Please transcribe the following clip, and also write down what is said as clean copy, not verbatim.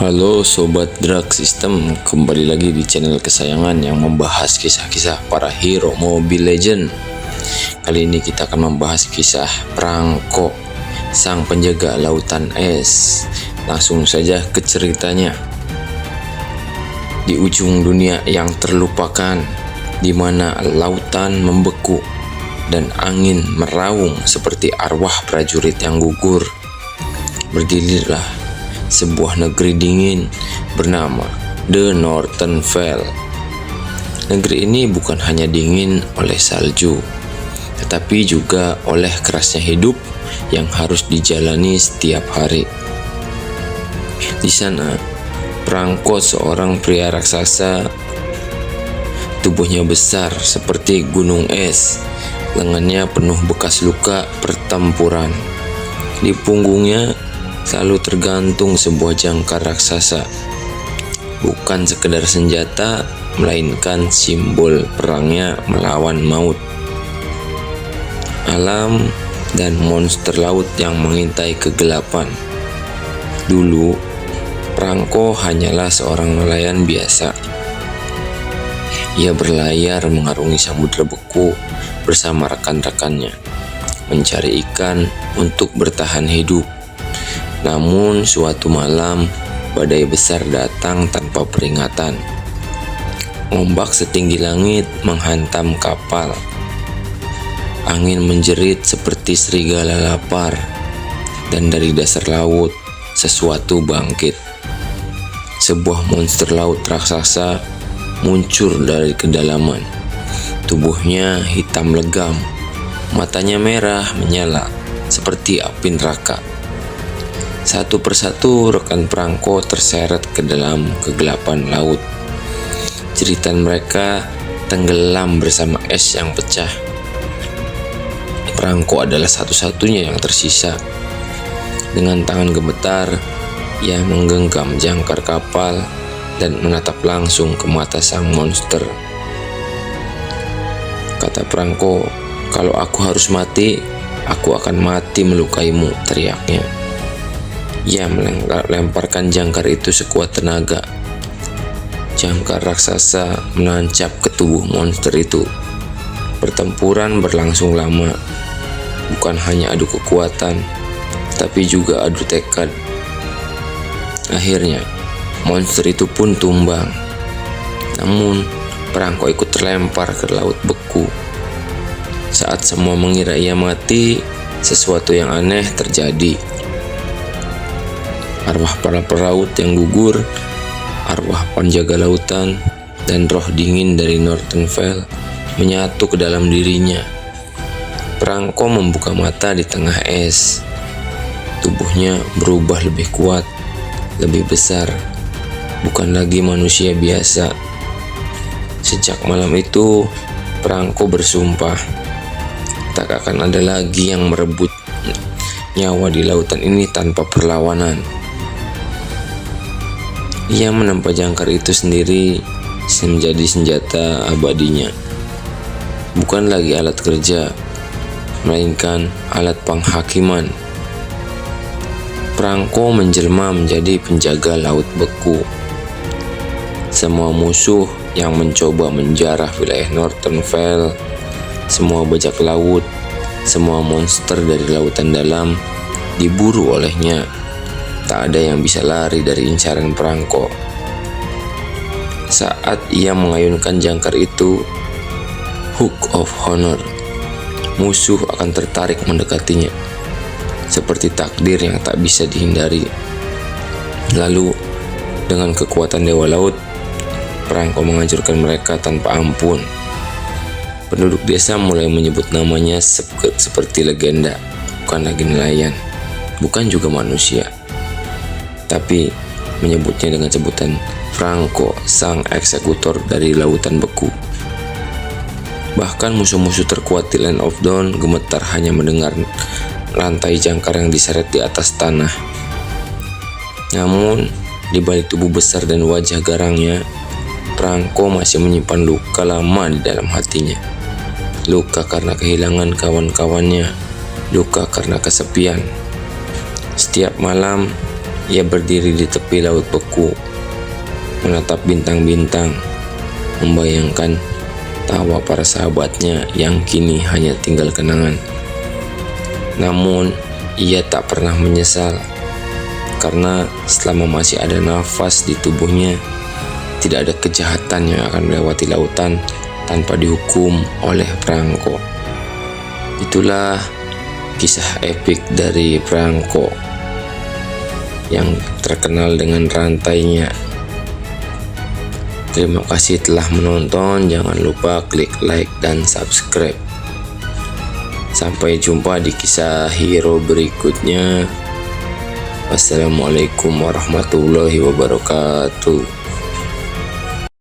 Halo Sobat Drag System, kembali lagi di channel kesayangan yang membahas kisah-kisah para hero Mobile Legend. Kali ini kita akan membahas kisah Prangko, sang penjaga lautan es. Langsung saja ke ceritanya. Di ujung dunia yang terlupakan, di mana lautan membeku dan angin meraung seperti arwah prajurit yang gugur, berdirilah sebuah negeri dingin bernama The Northern Vale. Negeri ini bukan hanya dingin oleh salju, tetapi juga oleh kerasnya hidup yang harus dijalani setiap hari. Di sana, Prangko, seorang pria raksasa. Tubuhnya besar seperti gunung es, lengannya penuh bekas luka pertempuran. Di punggungnya selalu tergantung sebuah jangkar raksasa, bukan sekedar senjata, melainkan simbol perangnya melawan maut, alam, dan monster laut yang mengintai kegelapan. Dulu, Prangko hanyalah seorang nelayan biasa. Ia berlayar mengarungi samudera beku bersama rekan-rekannya, mencari ikan untuk bertahan hidup. Namun suatu malam, badai besar datang tanpa peringatan. Ombak setinggi langit menghantam kapal. Angin menjerit seperti serigala lapar, dan dari dasar laut sesuatu bangkit. Sebuah monster laut raksasa muncul dari kedalaman. Tubuhnya hitam legam, matanya merah menyala seperti api neraka. Satu persatu rekan Prangko terseret ke dalam kegelapan laut. Jeritan mereka tenggelam bersama es yang pecah. Prangko adalah satu-satunya yang tersisa. Dengan tangan gemetar, ia menggenggam jangkar kapal dan menatap langsung ke mata sang monster. Kata Prangko, "Kalau aku harus mati, aku akan mati melukaimu," teriaknya. Ia melemparkan jangkar itu sekuat tenaga. Jangkar raksasa menancap ke tubuh monster itu. Pertempuran berlangsung lama. Bukan hanya adu kekuatan, tapi juga adu tekad. Akhirnya, monster itu pun tumbang. Namun, Prangko ikut terlempar ke laut beku. Saat semua mengira ia mati, sesuatu yang aneh terjadi. Arwah para pelaut yang gugur, arwah penjaga lautan, dan roh dingin dari Northern Vale menyatu ke dalam dirinya. Prangko membuka mata di tengah es. Tubuhnya berubah lebih kuat, lebih besar, bukan lagi manusia biasa. Sejak malam itu, Prangko bersumpah tak akan ada lagi yang merebut nyawa di lautan ini tanpa perlawanan. Ia menempa jangkar itu sendiri menjadi senjata abadinya. Bukan lagi alat kerja, melainkan alat penghakiman. Prangko menjelma menjadi penjaga laut beku. Semua musuh yang mencoba menjarah wilayah Northern Vale, semua bajak laut, semua monster dari lautan dalam diburu olehnya. Tak ada yang bisa lari dari incaran Prangko. Saat ia mengayunkan jangkar itu, Hook of Honor, musuh akan tertarik mendekatinya, seperti takdir yang tak bisa dihindari. Lalu, dengan kekuatan Dewa Laut, Prangko menghancurkan mereka tanpa ampun. Penduduk desa mulai menyebut namanya seperti legenda, bukan lagi nelayan, bukan juga manusia, tapi menyebutnya dengan sebutan Prangko, sang eksekutor dari lautan beku. Bahkan musuh-musuh terkuat di Land of Dawn gemetar hanya mendengar rantai jangkar yang diseret di atas tanah. Namun, di balik tubuh besar dan wajah garangnya, Prangko masih menyimpan luka lama di dalam hatinya. Luka karena kehilangan kawan-kawannya, luka karena kesepian. Setiap malam, Ia berdiri di tepi laut beku, menatap bintang-bintang, membayangkan tawa para sahabatnya yang kini hanya tinggal kenangan. Namun, ia tak pernah menyesal, karena selama masih ada nafas di tubuhnya, tidak ada kejahatan yang akan melewati lautan tanpa dihukum oleh perangko. Itulah kisah epik dari perangko yang terkenal dengan rantainya. Terima kasih telah menonton. Jangan lupa klik like dan subscribe. Sampai jumpa di kisah hero berikutnya. Wassalamualaikum warahmatullahi wabarakatuh.